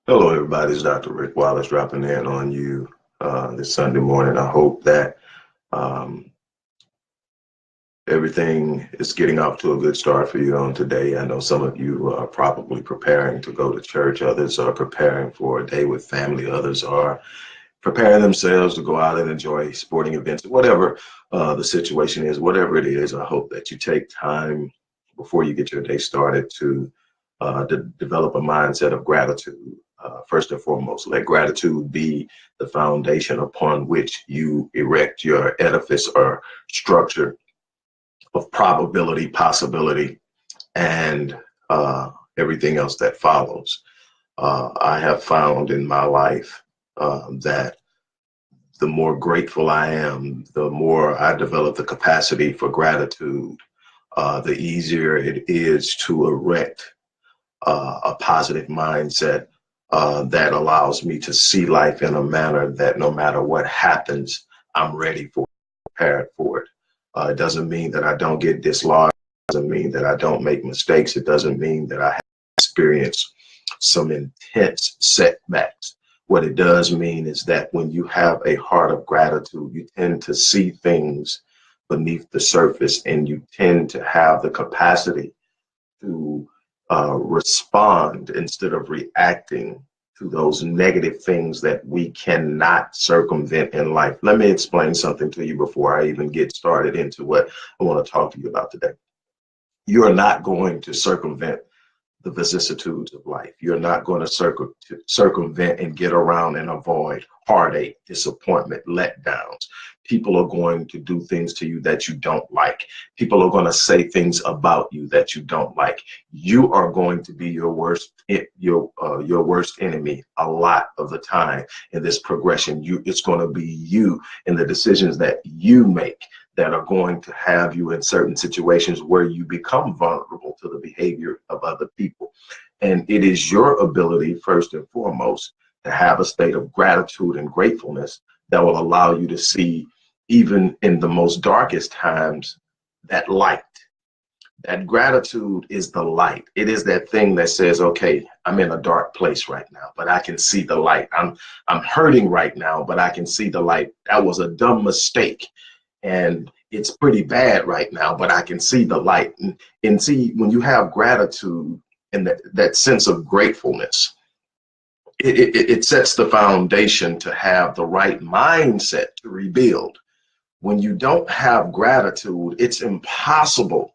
Hello, everybody. It's Dr. Rick Wallace dropping in on you this Sunday morning. I hope that um, everything is getting off to a good start for you on today. I know some of you are probably preparing to go to church. Others are preparing for a day with family. Others are preparing themselves to go out and enjoy sporting events, whatever the situation is, whatever it is. I hope that you take time before you get your day started to develop a mindset of gratitude. First and foremost, let gratitude be the foundation upon which you erect your edifice or structure of probability, possibility, and everything else that follows. I have found in my life that the more grateful I am, the more I develop the capacity for gratitude, the easier it is to erect a positive mindset that allows me to see life in a manner that no matter what happens, I'm ready for it, prepared for it. It doesn't mean that I don't get dislodged. It doesn't mean that I don't make mistakes. It doesn't mean that I have experienced some intense setbacks. What it does mean is that when you have a heart of gratitude, you tend to see things beneath the surface and you tend to have the capacity to respond instead of reacting to those negative things that we cannot circumvent in life. Let me explain something to you before I even get started into what I want to talk to you about today. You are not going to circumvent the vicissitudes of life. You're not going to circumvent and get around and avoid heartache, disappointment, letdowns. People are going to do things to you that you don't like. People are going to say things about you that you don't like. You are going to be your worst enemy a lot of the time in this progression. It's going to be you and the decisions that you make that are going to have you in certain situations where you become vulnerable to the behavior of other people. And it is your ability, first and foremost, to have a state of gratitude and gratefulness that will allow you to see, even in the most darkest times, that light. That gratitude is the light. It is that thing that says, okay, I'm in a dark place right now, but I can see the light. I'm hurting right now, but I can see the light. That was a dumb mistake. And it's pretty bad right now, but I can see the light. And see, when you have gratitude and that sense of gratefulness, it sets the foundation to have the right mindset to rebuild. When you don't have gratitude, it's impossible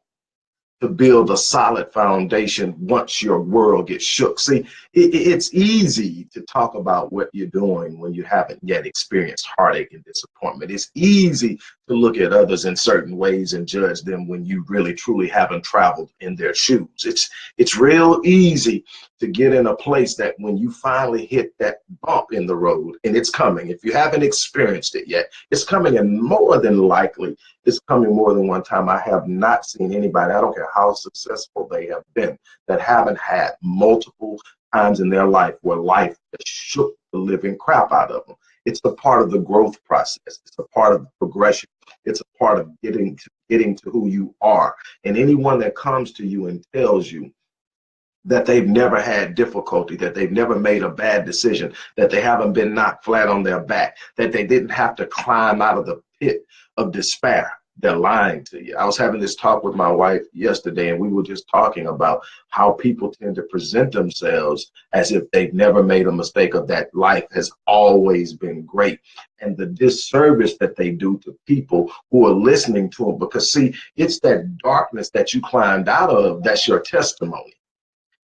to build a solid foundation once your world gets shook. See, it's easy to talk about what you're doing when you haven't yet experienced heartache and disappointment. It's easy to look at others in certain ways and judge them when you really truly haven't traveled in their shoes. It's real easy to get in a place that when you finally hit that bump in the road, and it's coming, if you haven't experienced it yet, it's coming, and more than likely it's coming more than one time. I have not seen anybody, I don't care how successful they have been, that haven't had multiple times in their life where life just shook the living crap out of them. It's a part of the growth process. It's a part of the progression. It's a part of getting to who you are. And anyone that comes to you and tells you that they've never had difficulty, that they've never made a bad decision, that they haven't been knocked flat on their back, that they didn't have to climb out of the pit of despair, they're lying to you. I was having this talk with my wife yesterday, and we were just talking about how people tend to present themselves as if they've never made a mistake, of that life has always been great, and the disservice that they do to people who are listening to them. Because see, it's that darkness that you climbed out of that's your testimony.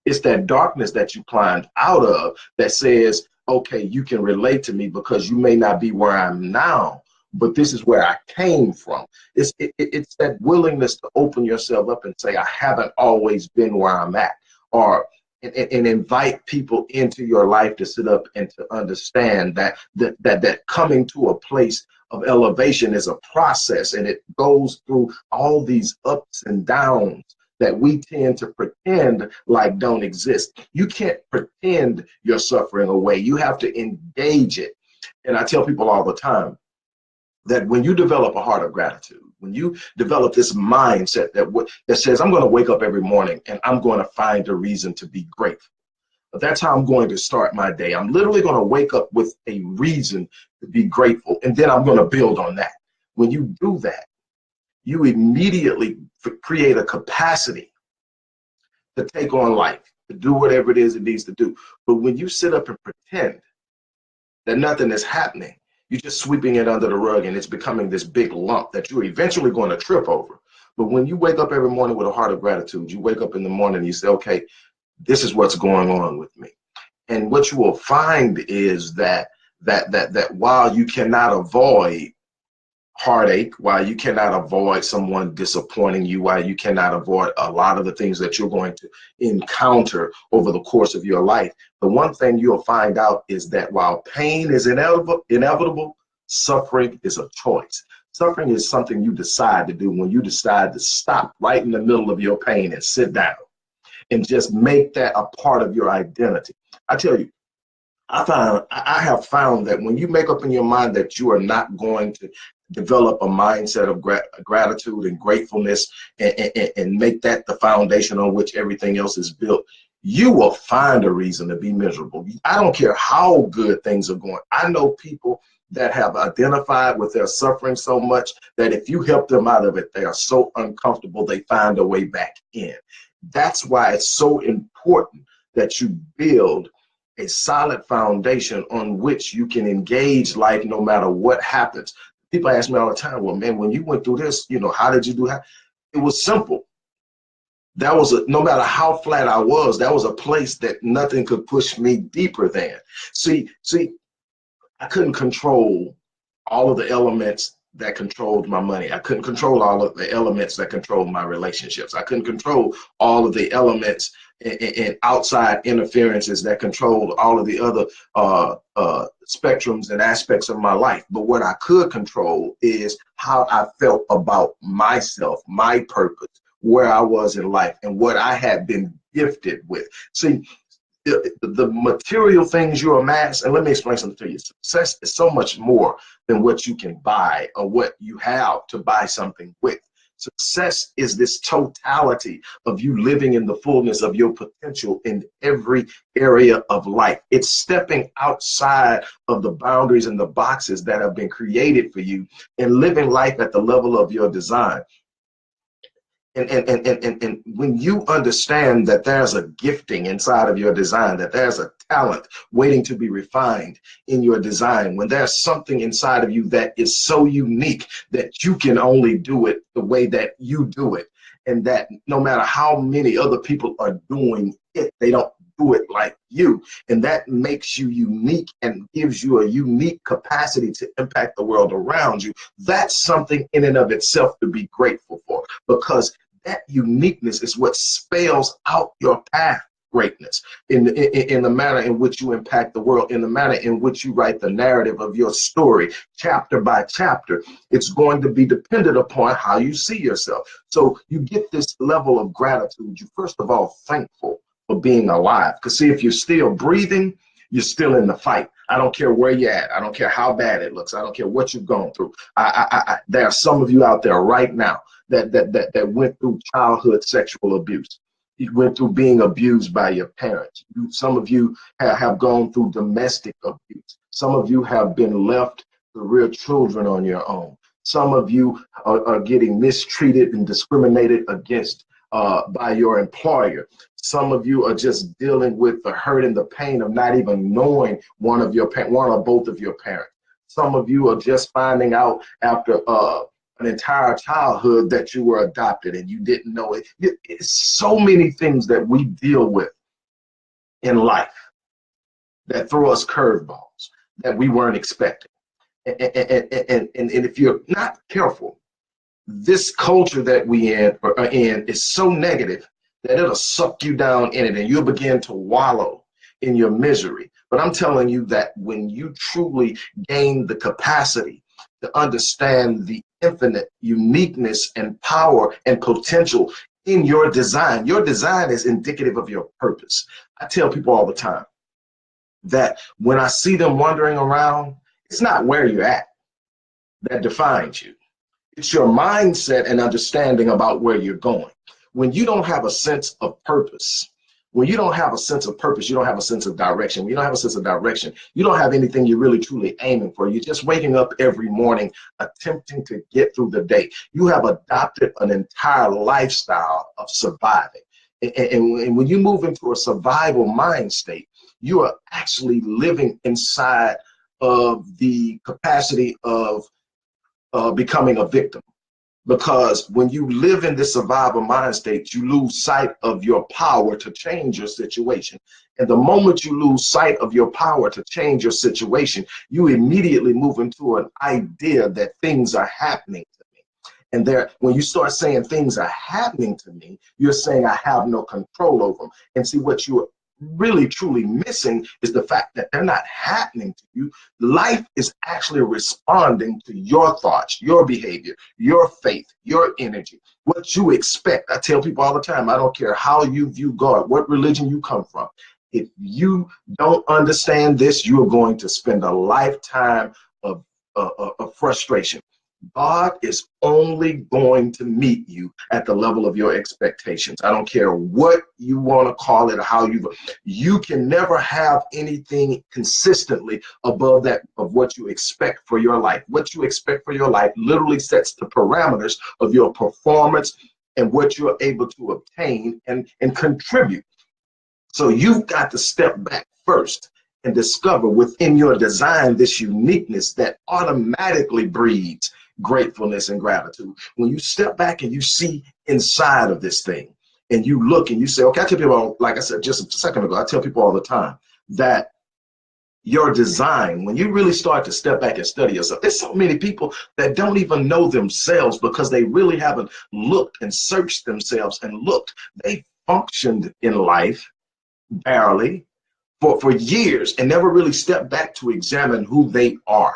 It's that darkness that you climbed out of that says, okay, you can relate to me because you may not be where I'm now, but this is where I came from. It's that willingness to open yourself up and say, I haven't always been where I'm at, or and invite people into your life to sit up and to understand that coming to a place of elevation is a process, and it goes through all these ups and downs that we tend to pretend like don't exist. You can't pretend your suffering away. You have to engage it. And I tell people all the time that when you develop a heart of gratitude, when you develop this mindset that says, I'm going to wake up every morning and I'm going to find a reason to be grateful. but that's how I'm going to start my day. I'm literally going to wake up with a reason to be grateful, and then I'm going to build on that. When you do that, you immediately create a capacity to take on life, to do whatever it is it needs to do. But when you sit up and pretend that nothing is happening, you're just sweeping it under the rug, and it's becoming this big lump that you're eventually going to trip over. But when you wake up every morning with a heart of gratitude, you wake up in the morning and you say, okay, this is what's going on with me. And what you will find is that while you cannot avoid heartache, while you cannot avoid someone disappointing you, while you cannot avoid a lot of the things that you're going to encounter over the course of your life, the one thing you'll find out is that while pain is inevitable, suffering is a choice. Suffering is something you decide to do when you decide to stop right in the middle of your pain and sit down and just make that a part of your identity. I tell you, I have found that when you make up in your mind that you are not going to develop a mindset of gratitude and gratefulness and make that the foundation on which everything else is built, you will find a reason to be miserable. I don't care how good things are going. I know people that have identified with their suffering so much that if you help them out of it, they are so uncomfortable, they find a way back in. That's why it's so important that you build a solid foundation on which you can engage life no matter what happens. People ask me all the time, well, man, when you went through this, how did you do that? It was simple. That was no matter how flat I was, that was a place that nothing could push me deeper than. See, I couldn't control all of the elements that controlled my money. I couldn't control all of the elements that controlled my relationships. I couldn't control all of the elements and outside interferences that controlled all of the other spectrums and aspects of my life. But what I could control is how I felt about myself, my purpose, where I was in life, and what I had been gifted with. See, the material things you amass, and let me explain something to you. Success is so much more than what you can buy or what you have to buy something with. Success is this totality of you living in the fullness of your potential in every area of life. It's stepping outside of the boundaries and the boxes that have been created for you and living life at the level of your design. And when you understand that there's a gifting inside of your design, that there's a talent waiting to be refined in your design, when there's something inside of you that is so unique that you can only do it the way that you do it, and that no matter how many other people are doing it, they don't do it like you, and that makes you unique and gives you a unique capacity to impact the world around you. That's something in and of itself to be grateful for, because that uniqueness is what spells out your path greatness in the manner in which you impact the world, in the manner in which you write the narrative of your story, chapter by chapter. It's going to be dependent upon how you see yourself. So you get this level of gratitude. You first of all thankful for being alive, because see, if you're still breathing, you're still in the fight. I don't care where you're at. I don't care how bad it looks. I don't care what you've gone through. There are some of you out there right now that went through childhood sexual abuse. You went through being abused by your parents. Some of you have gone through domestic abuse. Some of you have been left to rear children on your own. Some of you are getting mistreated and discriminated against by your employer. Some of you are just dealing with the hurt and the pain of not even knowing one or both of your parents. Some of you are just finding out after an entire childhood that you were adopted and you didn't know it. It's so many things that we deal with in life that throw us curveballs that we weren't expecting. And if you're not careful, this culture that we are in is so negative that it'll suck you down in it and you'll begin to wallow in your misery. But I'm telling you that when you truly gain the capacity to understand the infinite uniqueness and power and potential in your design is indicative of your purpose. I tell people all the time that when I see them wandering around, it's not where you're at that defines you. It's your mindset and understanding about where you're going. When you don't have a sense of purpose, When you don't have a sense of purpose, you don't have a sense of direction. When you don't have a sense of direction, you don't have anything you're really truly aiming for. You're just waking up every morning attempting to get through the day. You have adopted an entire lifestyle of surviving. And when you move into a survival mind state, you are actually living inside of the capacity of becoming a victim. Because when you live in this survival mind state, you lose sight of your power to change your situation. And the moment you lose sight of your power to change your situation, you immediately move into an idea that things are happening to me. And there, when you start saying things are happening to me, you're saying I have no control over them. And see, what you're really truly missing is the fact that they're not happening to you. Life is actually responding to your thoughts, your behavior, your faith, your energy, what you expect. I tell people all the time, I don't care how you view God, what religion you come from. If you don't understand this, you are going to spend a lifetime of frustration. God is only going to meet you at the level of your expectations. I don't care what you want to call it or how you can never have anything consistently above that of what you expect for your life. What you expect for your life literally sets the parameters of your performance and what you're able to obtain and contribute. So you've got to step back first and discover within your design this uniqueness that automatically breeds gratefulness and gratitude. When you step back and you see inside of this thing and you look and you say, okay, I tell people, like I said just a second ago, I tell people all the time that your design, when you really start to step back and study yourself, there's so many people that don't even know themselves because they really haven't looked and searched themselves and looked. They functioned in life barely for years and never really stepped back to examine who they are.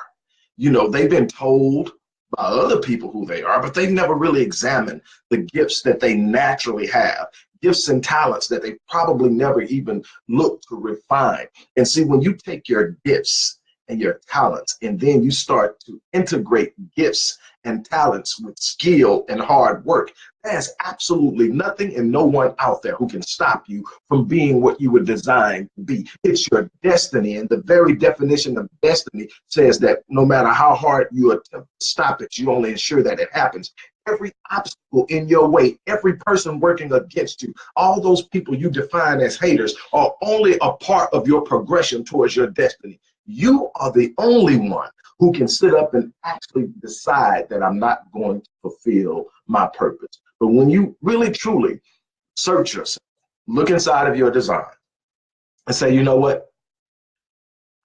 You know, they've been told by other people who they are, but they've never really examined the gifts that they naturally have, gifts and talents that they probably never even looked to refine. And see, when you take your gifts and your talents, and then you start to integrate gifts and talents with skill and hard work, there's absolutely nothing and no one out there who can stop you from being what you were designed to be. It's your destiny, and the very definition of destiny says that no matter how hard you attempt to stop it, you only ensure that it happens. Every obstacle in your way, every person working against you, all those people you define as haters are only a part of your progression towards your destiny. You are the only one who can sit up and actually decide that I'm not going to fulfill my purpose. But when you really truly search yourself, look inside of your design and say, you know what?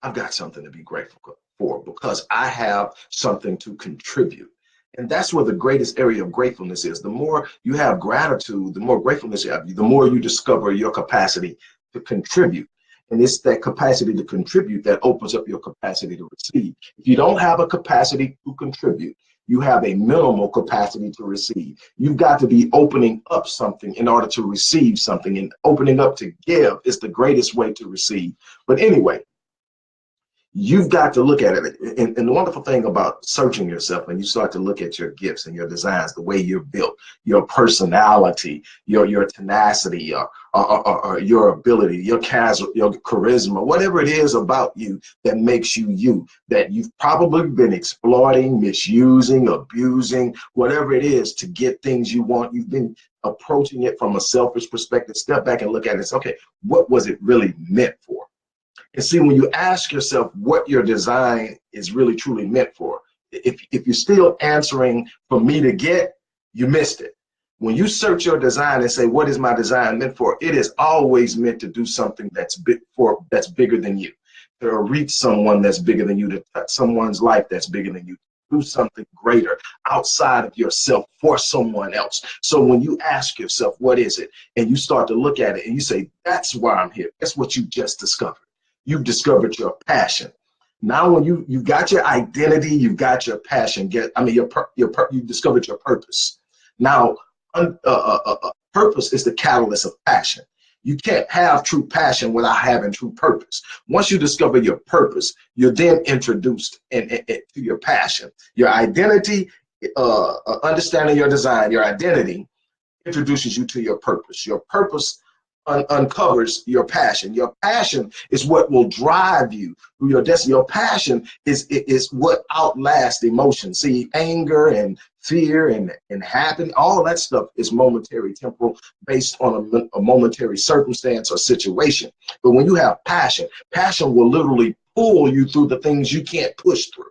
I've got something to be grateful for because I have something to contribute. And that's where the greatest area of gratefulness is. The more you have gratitude, the more gratefulness you have, the more you discover your capacity to contribute. And it's that capacity to contribute that opens up your capacity to receive. If you don't have a capacity to contribute, you have a minimal capacity to receive. You've got to be opening up something in order to receive something, and opening up to give is the greatest way to receive. But anyway, you've got to look at it. And the wonderful thing about searching yourself, when you start to look at your gifts and your designs, the way you're built, your personality, your tenacity, your ability, your charisma, whatever it is about you that makes you you, that you've probably been exploiting, misusing, abusing, whatever it is to get things you want. You've been approaching it from a selfish perspective. Step back and look at it and say, okay, what was it really meant for? And see, when you ask yourself what your design is really truly meant for, if you're still answering for me to get, you missed it. When you search your design and say, what is my design meant for? It is always meant to do something that's bigger than you, to reach someone that's bigger than you, to touch someone's life that's bigger than you, do something greater outside of yourself for someone else. So when you ask yourself, what is it? And you start to look at it and you say, that's why I'm here. That's what you just discovered. You've discovered your passion. Now, when you've got your identity, you've got your passion. You discovered your purpose. Now, purpose is the catalyst of passion. You can't have true passion without having true purpose. Once you discover your purpose, you're then introduced to your passion. Your identity, understanding your design, your identity introduces you to your purpose. Your purpose uncovers your passion. Your passion is what will drive you through your destiny. Your passion is what outlasts emotion. See, anger and fear and happiness, all that stuff is momentary, temporal, based on a momentary circumstance or situation. But when you have passion, passion will literally pull you through the things you can't push through.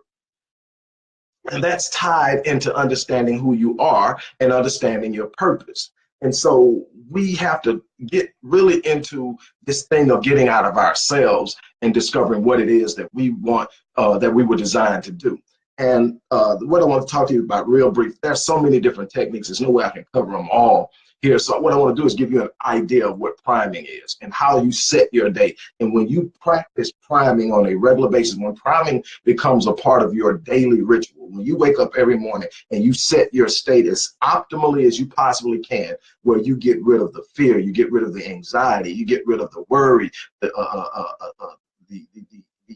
And that's tied into understanding who you are and understanding your purpose. And so we have to get really into this thing of getting out of ourselves and discovering what it is that we want, that we were designed to do. And what I want to talk to you about real brief, there's so many different techniques. There's no way I can cover them all here. So what I want to do is give you an idea of what priming is and how you set your day. And when you practice priming on a regular basis, when priming becomes a part of your daily ritual, when you wake up every morning and you set your state as optimally as you possibly can, where you get rid of the fear, you get rid of the anxiety, you get rid of the worry, the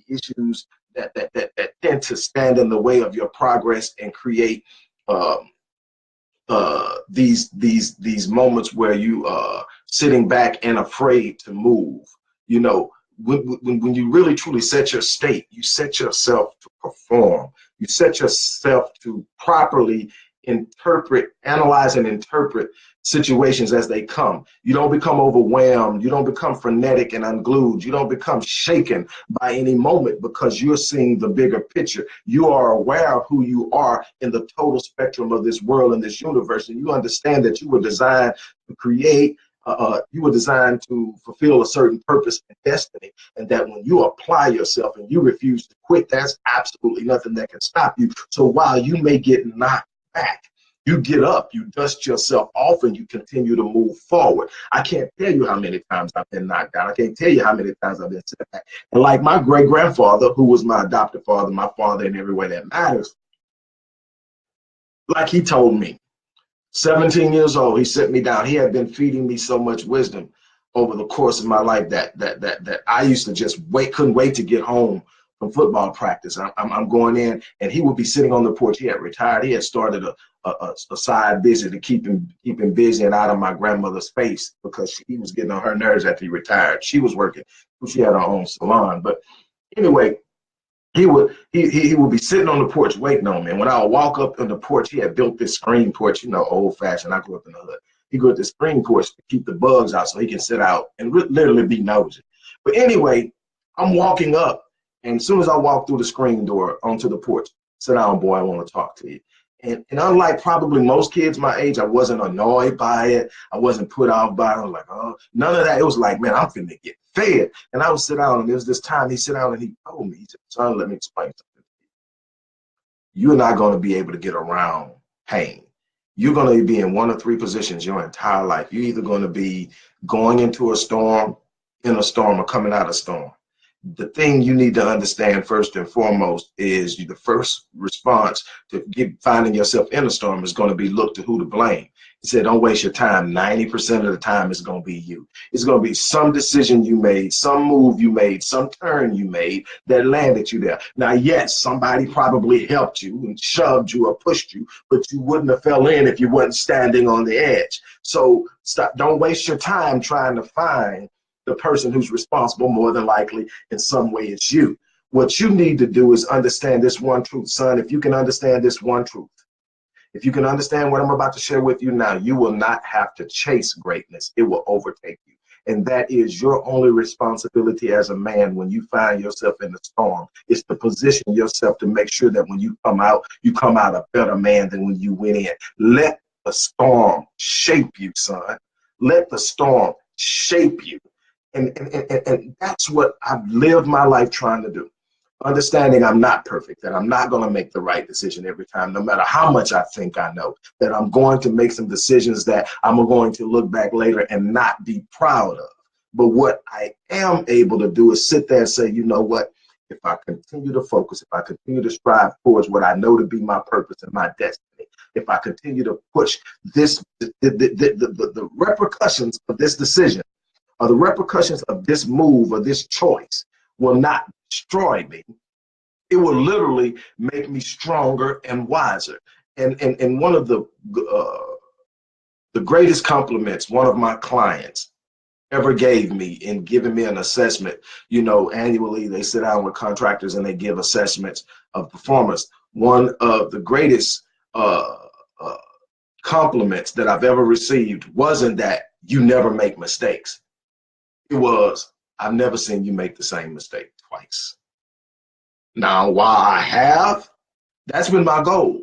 issues that tend to stand in the way of your progress and create these moments where you are sitting back and afraid to move. You know, when you really truly set your state, you set yourself to perform. You set yourself to properly analyze and interpret situations as they come. You don't become overwhelmed. You don't become frenetic and unglued. You don't become shaken by any moment because you're seeing the bigger picture. You are aware of who you are in the total spectrum of this world and this universe, and you understand that you were designed to create. You were designed to fulfill a certain purpose and destiny, and that when you apply yourself and you refuse to quit, there's absolutely nothing that can stop you. So while you may get knocked back, you get up, you dust yourself off, and you continue to move forward. I can't tell you how many times I've been knocked down. I can't tell you how many times I've been set back. And like my great-grandfather, who was my adopted father, my father in every way that matters, like he told me, 17 years old, he set me down. He had been feeding me so much wisdom over the course of my life that I used to just couldn't wait to get home from football practice. I'm going in, and he would be sitting on the porch. He had retired. He had started a side business to keep him busy and out of my grandmother's face because he was getting on her nerves after he retired. She was working. She had her own salon. But anyway, he would be sitting on the porch waiting on me. And when I would walk up on the porch, he had built this screen porch, you know, old fashioned. I grew up in the hood. He grew up this screen porch to keep the bugs out so he can sit out and literally be nosy. But anyway, I'm walking up, and as soon as I walk through the screen door onto the porch, sit down, boy, I want to talk to you. And unlike probably most kids my age, I wasn't annoyed by it. I wasn't put off by it. I was like, oh, none of that. It was like, man, I'm finna get fed. And I would sit down, and there was this time he sat down and he told me, he said, son, let me explain something. You're not going to be able to get around pain. You're going to be in one of three positions your entire life. You're either going to be going into a storm, in a storm, or coming out of a storm. The thing you need to understand first and foremost is the first response to finding yourself in a storm is going to be look to who to blame. He said, don't waste your time. 90% of the time it's going to be you. It's going to be some decision you made, some move you made, some turn you made that landed you there. Now, yes, somebody probably helped you and shoved you or pushed you, but you wouldn't have fell in if you weren't standing on the edge. So don't waste your time trying to find the person who's responsible. More than likely in some way it's you. What you need to do is understand this one truth, son. If you can understand this one truth, if you can understand what I'm about to share with you now, you will not have to chase greatness. It will overtake you. And that is your only responsibility as a man when you find yourself in the storm, is to position yourself to make sure that when you come out a better man than when you went in. Let the storm shape you, son. Let the storm shape you. And that's what I've lived my life trying to do. Understanding I'm not perfect, that I'm not going to make the right decision every time, no matter how much I think I know, that I'm going to make some decisions that I'm going to look back later and not be proud of. But what I am able to do is sit there and say, you know what? If I continue to focus, if I continue to strive towards what I know to be my purpose and my destiny, if I continue to push this, the repercussions of this decision, or the repercussions of this move or this choice will not destroy me. It will literally make me stronger and wiser. And one of the greatest compliments one of my clients ever gave me in giving me an assessment. You know, annually they sit down with contractors and they give assessments of performance. One of the greatest uh, uh, compliments that I've ever received wasn't that you never make mistakes. It was, I've never seen you make the same mistake twice. Now, while I have, that's been my goal.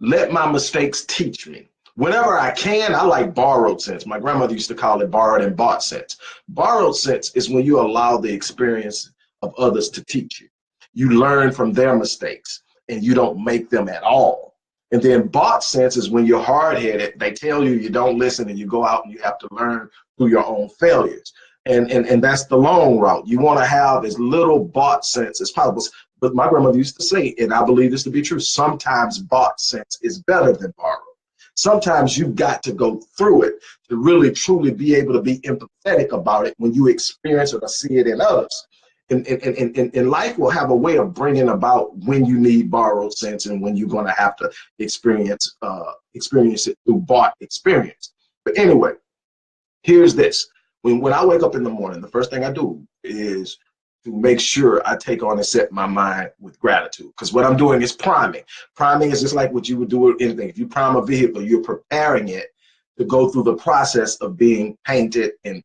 Let my mistakes teach me. Whenever I can, I like borrowed sense. My grandmother used to call it borrowed and bought sense. Borrowed sense is when you allow the experience of others to teach you. You learn from their mistakes and you don't make them at all. And then bought sense is when you're hard headed, they tell you you don't listen and you go out and you have to learn through your own failures. And that's the long route. You want to have as little bought sense as possible. But my grandmother used to say, and I believe this to be true, sometimes bought sense is better than borrowed. Sometimes you've got to go through it to really truly be able to be empathetic about it when you experience it or see it in others. And life will have a way of bringing about when you need borrowed sense and when you're going to have to experience it through bought experience. But anyway, here's this. When I wake up in the morning, the first thing I do is to make sure I take on and set my mind with gratitude. Because what I'm doing is priming. Priming is just like what you would do with anything. If you prime a vehicle, you're preparing it to go through the process of being painted and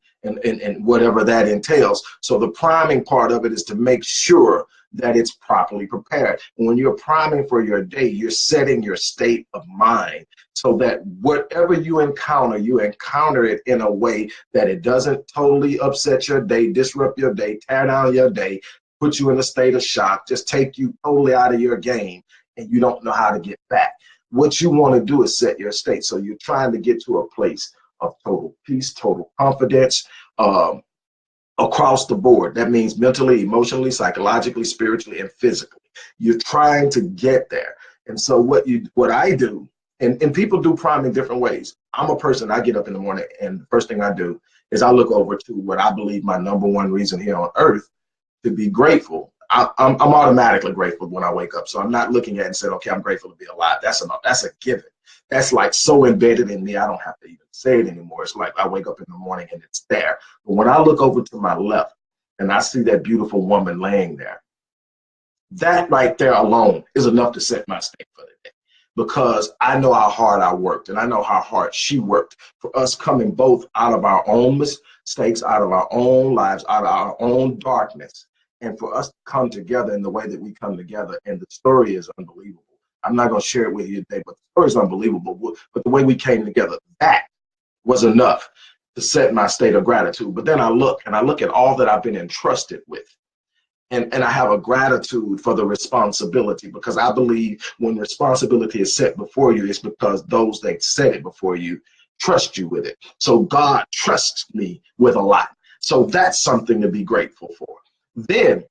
whatever that entails. So the priming part of it is to make sure that it's properly prepared. And when you're priming for your day, you're setting your state of mind so that whatever you encounter it in a way that it doesn't totally upset your day, disrupt your day, tear down your day, put you in a state of shock, just take you totally out of your game and you don't know how to get back. What you want to do is set your state. So you're trying to get to a place of total peace, total confidence, across the board. That means mentally, emotionally, psychologically, spiritually, and physically. You're trying to get there. And so what I do, and people do prime in different ways. I'm a person, I get up in the morning and the first thing I do is I look over to what I believe my number one reason here on earth to be grateful. I'm automatically grateful when I wake up. So I'm not looking at it and saying, okay, I'm grateful to be alive. That's a given. That's like so embedded in me, I don't have to even say it anymore. It's like I wake up in the morning and it's there. But when I look over to my left and I see that beautiful woman laying there, that right there alone is enough to set my state for the day. Because I know how hard I worked and I know how hard she worked for us coming both out of our own mistakes, out of our own lives, out of our own darkness. And for us to come together in the way that we come together, and the story is unbelievable. I'm not going to share it with you today, but the story is unbelievable. But the way we came together, that was enough to set my state of gratitude. But then I look at all that I've been entrusted with. And I have a gratitude for the responsibility, because I believe when responsibility is set before you, it's because those that set it before you trust you with it. So God trusts me with a lot. So that's something to be grateful for. Then,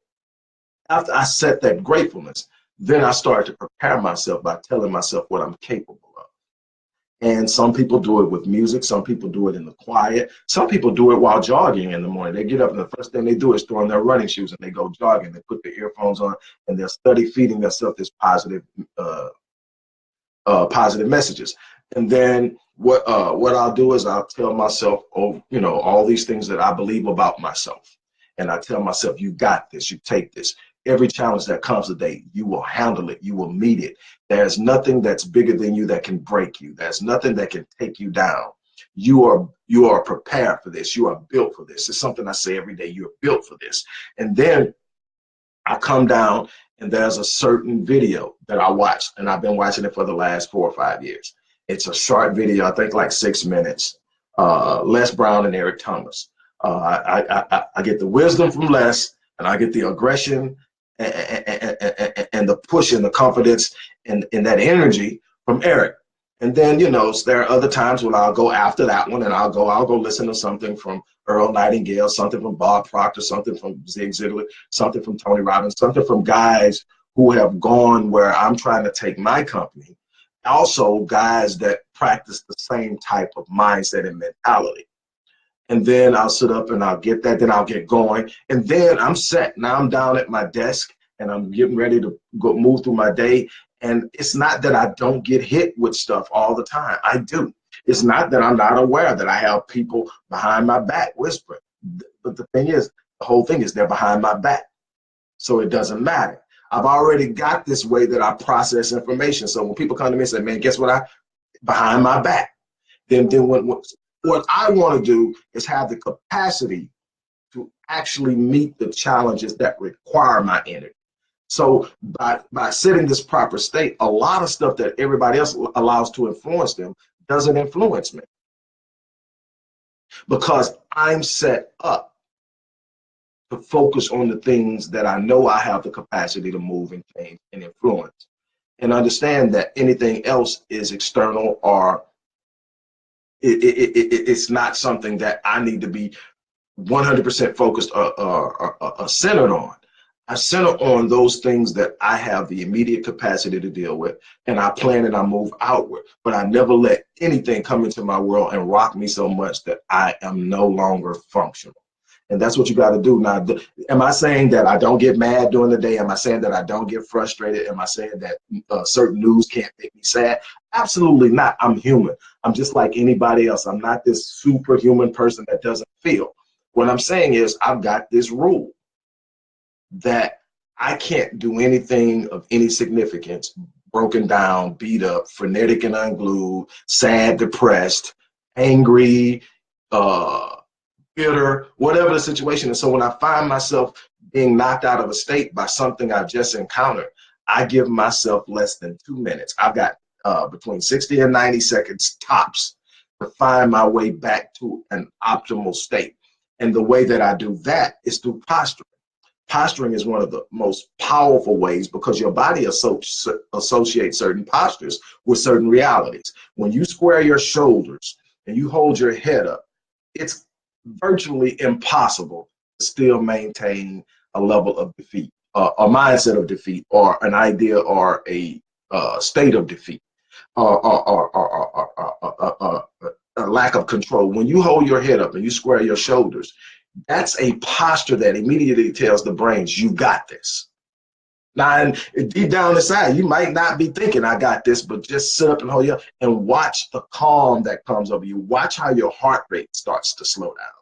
after I set that gratefulness, then I started to prepare myself by telling myself what I'm capable of. And some people do it with music. Some people do it in the quiet. Some people do it while jogging in the morning. They get up and the first thing they do is throw on their running shoes and they go jogging. They put their earphones on and they'll study feeding themselves this positive messages. And then what I'll do is I'll tell myself, all these things that I believe about myself. And I tell myself, you got this, you take this. Every challenge that comes today, you will handle it, you will meet it. There's nothing that's bigger than you that can break you. There's nothing that can take you down. You are prepared for this. You are built for this. It's something I say every day, you're built for this. And then I come down and there's a certain video that I watch, and I've been watching it for the last 4 or 5 years. It's a short video, I think like 6 minutes. Les Brown and Eric Thomas. I get the wisdom from Les, and I get the aggression and the push and the confidence and that energy from Eric. And then, there are other times when I'll go after that one and I'll go listen to something from Earl Nightingale, something from Bob Proctor, something from Zig Ziglar, something from Tony Robbins, something from guys who have gone where I'm trying to take my company. Also guys that practice the same type of mindset and mentality. And then I'll sit up and I'll get that, then I'll get going. And then I'm set. Now I'm down at my desk and I'm getting ready to move through my day. And it's not that I don't get hit with stuff all the time. I do. It's not that I'm not aware that I have people behind my back whispering. But the thing is, the whole thing is they're behind my back. So it doesn't matter. I've already got this way that I process information. So when people come to me and say, man, guess what? Behind my back. Then what I want to do is have the capacity to actually meet the challenges that require my energy. So by setting this proper state, a lot of stuff that everybody else allows to influence them doesn't influence me, because I'm set up to focus on the things that I know I have the capacity to move and change and influence, and understand that anything else is external, or it's not something that I need to be 100% focused or centered on. I center on those things that I have the immediate capacity to deal with, and I plan and I move outward. But I never let anything come into my world and rock me so much that I am no longer functional. And that's what you got to do. Now, am I saying that I don't get mad during the day? Am I saying that I don't get frustrated? Am I saying that certain news can't make me sad? Absolutely not. I'm human. I'm just like anybody else. I'm not this superhuman person that doesn't feel. What I'm saying is I've got this rule that I can't do anything of any significance broken down, beat up, frenetic and unglued, sad, depressed, angry, bitter, whatever the situation is. So when I find myself being knocked out of a state by something I've just encountered, I give myself less than 2 minutes. I've got between 60 and 90 seconds tops to find my way back to an optimal state. And the way that I do that is through posturing. Posturing is one of the most powerful ways, because your body associates certain postures with certain realities. When you square your shoulders and you hold your head up, it's virtually impossible to still maintain a level of defeat, a mindset of defeat, or an idea or a state of defeat, or a lack of control. When you hold your head up and you square your shoulders, that's a posture that immediately tells the brains, you got this. Now, deep down inside, you might not be thinking, I got this, but just sit up and hold your, and watch the calm that comes over you. Watch how your heart rate starts to slow down.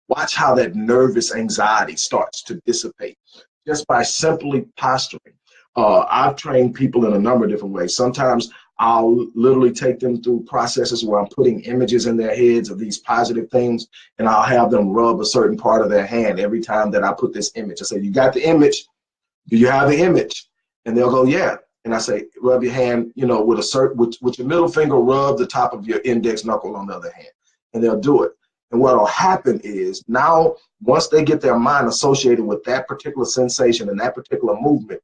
Watch how that nervous anxiety starts to dissipate just by simply posturing. I've trained people in a number of different ways. Sometimes I'll literally take them through processes where I'm putting images in their heads of these positive things, and I'll have them rub a certain part of their hand every time that I put this image. I say, you got the image? Do you have the image? And they'll go, yeah. And I say, rub your hand, you know, with your middle finger, rub the top of your index knuckle on the other hand. And they'll do it. And what'll happen is, now, once they get their mind associated with that particular sensation and that particular movement,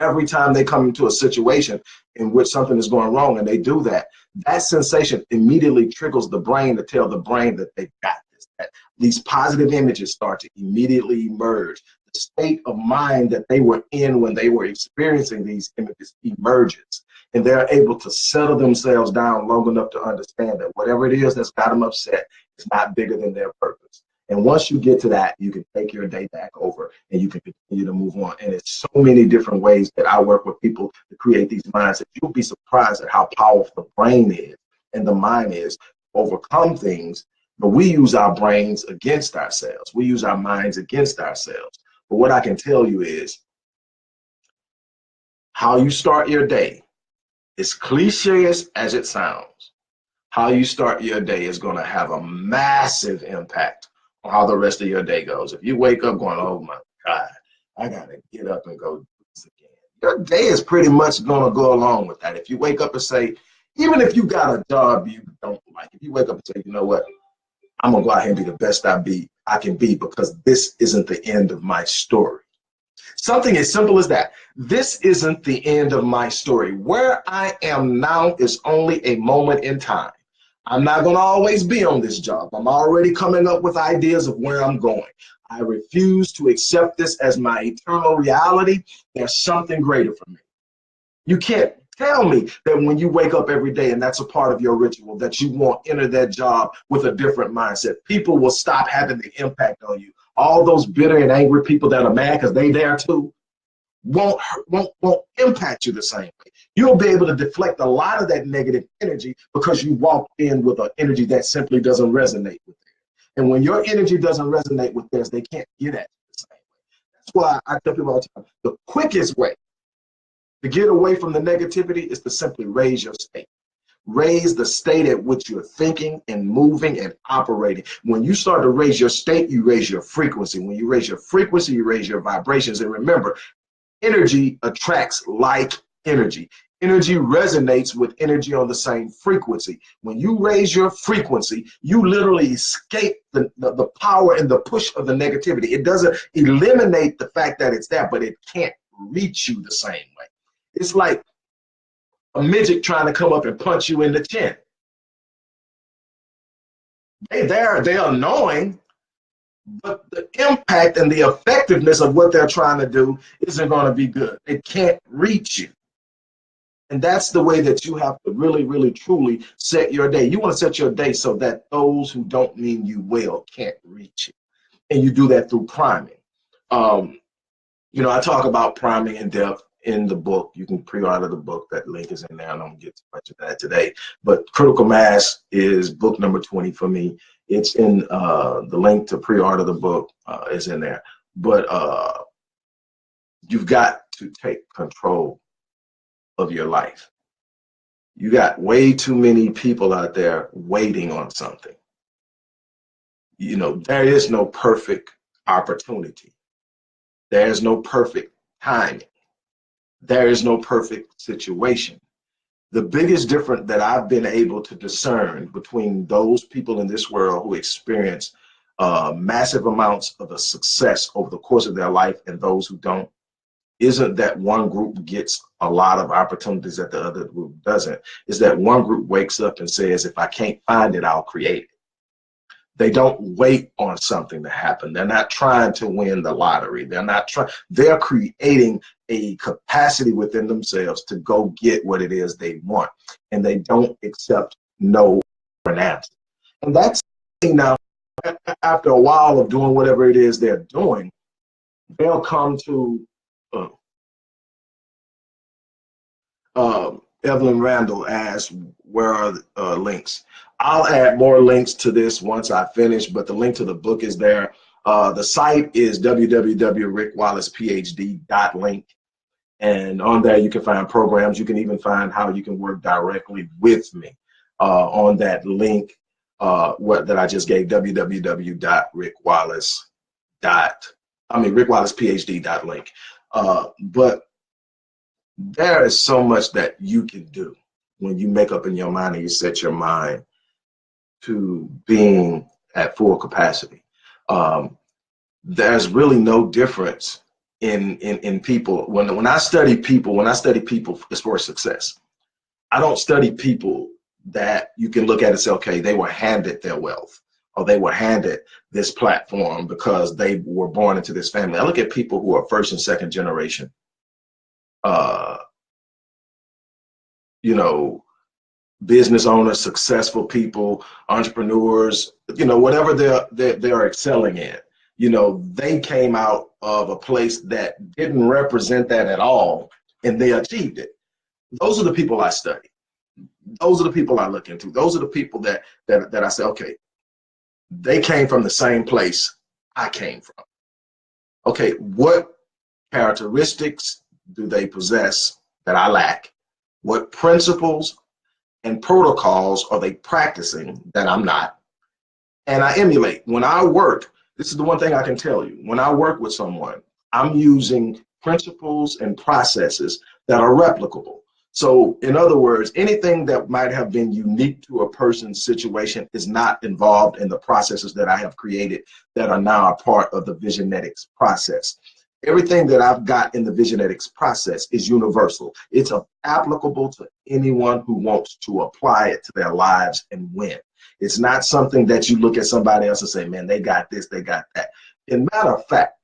every time they come into a situation in which something is going wrong and they do that, that sensation immediately triggers the brain to tell the brain that they got this. That these positive images start to immediately emerge. The state of mind that they were in when they were experiencing these images emerges, and they're able to settle themselves down long enough to understand that whatever it is that's got them upset is not bigger than their purpose. And once you get to that, you can take your day back over and you can continue to move on. And it's so many different ways that I work with people to create these mindsets. You'll be surprised at how powerful the brain is and the mind is to overcome things. But we use our brains against ourselves. We use our minds against ourselves. But what I can tell you is how you start your day, as cliche as it sounds, how you start your day is going to have a massive impact on how the rest of your day goes. If you wake up going, oh my God, I got to get up and go do this again, your day is pretty much going to go along with that. If you wake up and say, even if you got a job you don't like, if you wake up and say, you know what, I'm going to go out here and be the best I can be, because this isn't the end of my story. Something as simple as that. This isn't the end of my story. Where I am now is only a moment in time. I'm not going to always be on this job. I'm already coming up with ideas of where I'm going. I refuse to accept this as my eternal reality. There's something greater for me. You can't tell me that when you wake up every day and that's a part of your ritual, that you won't enter that job with a different mindset. People will stop having the impact on you. All those bitter and angry people that are mad because they there too won't impact you the same way. You'll be able to deflect a lot of that negative energy because you walked in with an energy that simply doesn't resonate with theirs. And when your energy doesn't resonate with theirs, they can't get at you the same way. That's why I tell people all the time, the quickest way to get away from the negativity is to simply raise your state. Raise the state at which you're thinking and moving and operating. When you start to raise your state, you raise your frequency. When you raise your frequency, you raise your vibrations. And remember, energy attracts like energy. Energy resonates with energy on the same frequency. When you raise your frequency, you literally escape the power and the push of the negativity. It doesn't eliminate the fact that it's there, but it can't reach you the same way. It's like a midget trying to come up and punch you in the chin. They're annoying, but the impact and the effectiveness of what they're trying to do isn't going to be good. It can't reach you. And that's the way that you have to really, really, truly set your day. You want to set your day so that those who don't mean you well can't reach you. And you do that through priming. I talk about priming in depth in the book. You can pre-order the book. That link is in there. I don't get too much of that today. But Critical Mass is book number 20 for me. It's in the link to pre-order the book is in there. But you've got to take control of your life. You got way too many people out there waiting on something. There is no perfect opportunity. There is no perfect timing. There is no perfect situation. The biggest difference that I've been able to discern between those people in this world who experience massive amounts of a success over the course of their life and those who don't isn't that one group gets a lot of opportunities that the other group doesn't. Is that one group wakes up and says, if I can't find it, I'll create it. They don't wait on something to happen. They're not trying to win the lottery. They're creating a capacity within themselves to go get what it is they want. And they don't accept no for an answer. And that's now, after a while of doing whatever it is they're doing, they'll come to Evelyn Randall asked, where are the links? I'll add more links to this once I finish, but the link to the book is there. The site is www.rickwallacephd.link. And on there, you can find programs. You can even find how you can work directly with me on that link that I just gave, rickwallacephd.link. But there is so much that you can do when you make up in your mind and you set your mind to being at full capacity. There's really no difference in people. When I study people, it's for success. I don't study people that you can look at and say, okay, they were handed their wealth or they were handed this platform because they were born into this family. I look at people who are first and second generation business owners, successful people, entrepreneurs, whatever they're excelling in. They came out of a place that didn't represent that at all, and they achieved it. Those are the people I study. Those are the people I look into. Those are the people that I say, okay, they came from the same place I came from. Okay, what characteristics do they possess that I lack? What principles and protocols are they practicing that I'm not? And I emulate. When I work, this is the one thing I can tell you. When I work with someone, I'm using principles and processes that are replicable. So in other words, anything that might have been unique to a person's situation is not involved in the processes that I have created that are now a part of the Visionetics process. Everything that I've got in the Visionetics process is universal. It's applicable to anyone who wants to apply it to their lives and win. It's not something that you look at somebody else and say, man, they got this, they got that. In matter of fact,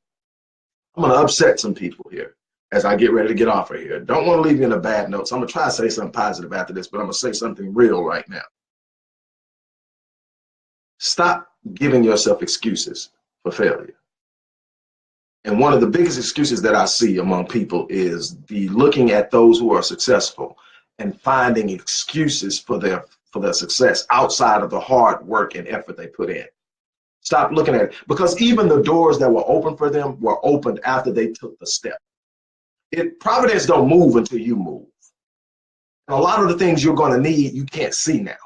I'm going to upset some people here as I get ready to get off of here. Don't want to leave you in a bad note, so I'm going to try to say something positive after this, but I'm going to say something real right now. Stop giving yourself excuses for failure. And one of the biggest excuses that I see among people is the looking at those who are successful and finding excuses for their success outside of the hard work and effort they put in. Stop looking at it, because even the doors that were open for them were opened after they took the step. Providence don't move until you move. And a lot of the things you're going to need, you can't see now.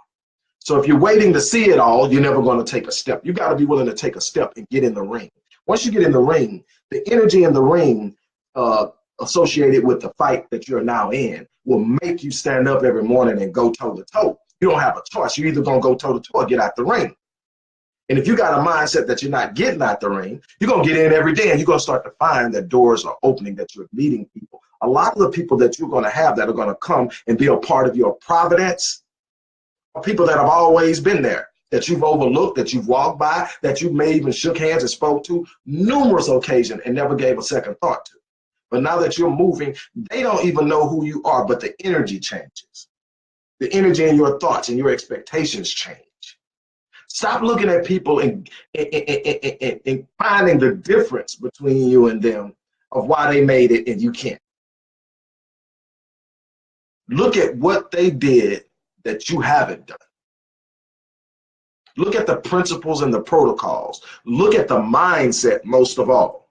So if you're waiting to see it all, you're never going to take a step. You got to be willing to take a step and get in the ring. Once you get in the ring, the energy in the ring associated with the fight that you're now in will make you stand up every morning and go toe to toe. You don't have a choice. You're either going to go toe to toe or get out the ring. And if you got a mindset that you're not getting out the ring, you're going to get in every day, and you're going to start to find that doors are opening, that you're meeting people. A lot of the people that you're going to have that are going to come and be a part of your providence are people that have always been there, that you've overlooked, that you've walked by, that you may even shook hands and spoke to numerous occasions and never gave a second thought to. But now that you're moving, they don't even know who you are, but the energy changes. The energy in your thoughts and your expectations change. Stop looking at people and finding the difference between you and them of why they made it and you can't. Look at what they did that you haven't done. Look at the principles and the protocols. Look at the mindset most of all.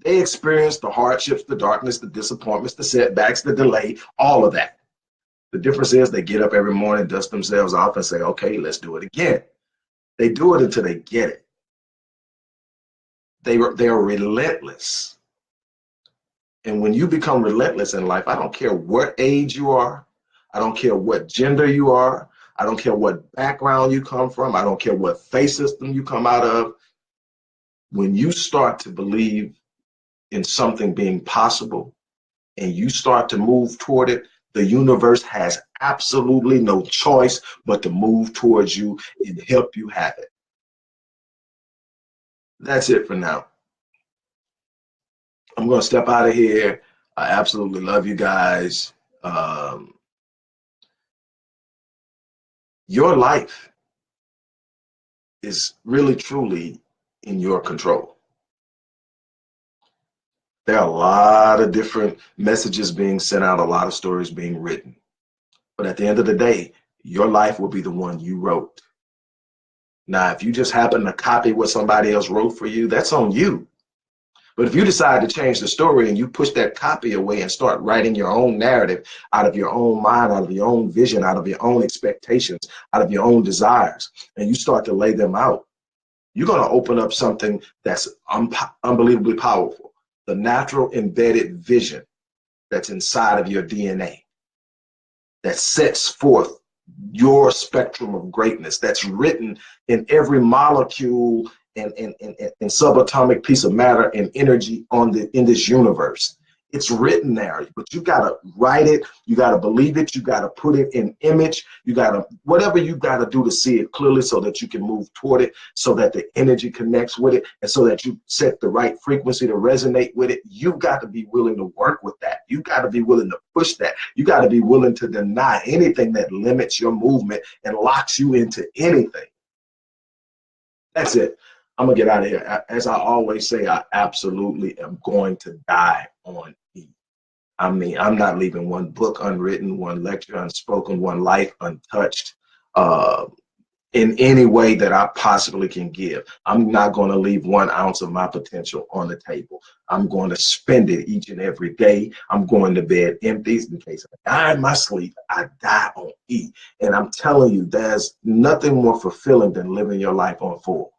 They experienced the hardships, the darkness, the disappointments, the setbacks, the delay, all of that. The difference is they get up every morning, dust themselves off, and say, okay, let's do it again. They do it until they get it. They are relentless. And when you become relentless in life, I don't care what age you are. I don't care what gender you are. I don't care what background you come from. I don't care what faith system you come out of. When you start to believe in something being possible and you start to move toward it, the universe has absolutely no choice but to move towards you and help you have it. That's it for now. I'm going to step out of here. I absolutely love you guys. Your life is really, truly in your control. There are a lot of different messages being sent out, a lot of stories being written. But at the end of the day, your life will be the one you wrote. Now, if you just happen to copy what somebody else wrote for you, that's on you. But if you decide to change the story and you push that copy away and start writing your own narrative out of your own mind, out of your own vision, out of your own expectations, out of your own desires, and you start to lay them out, you're going to open up something that's unbelievably powerful. The natural embedded vision that's inside of your DNA that sets forth your spectrum of greatness, that's written in every molecule and subatomic piece of matter and energy in this universe. It's written there, but you got to write it. You got to believe it. You got to put it in image. You got to, whatever you got to do to see it clearly so that you can move toward it, so that the energy connects with it, and so that you set the right frequency to resonate with it. You got to be willing to work with that. You got to be willing to push that. You got to be willing to deny anything that limits your movement and locks you into anything. That's it. I'm going to get out of here. As I always say, I absolutely am going to die on E. I mean, I'm not leaving one book unwritten, one lecture unspoken, one life untouched in any way that I possibly can give. I'm not going to leave 1 ounce of my potential on the table. I'm going to spend it each and every day. I'm going to bed empty in case I die in my sleep. I die on E. And I'm telling you, there's nothing more fulfilling than living your life on full.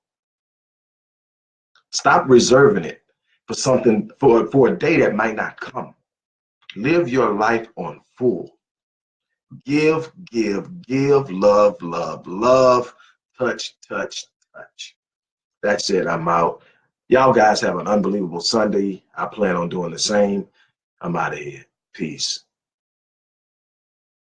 Stop reserving it for something, for a day that might not come. Live your life on full. Give, love, love, love, touch, touch, touch. That's it. I'm out. Y'all guys have an unbelievable Sunday. I plan on doing the same. I'm out of here. Peace.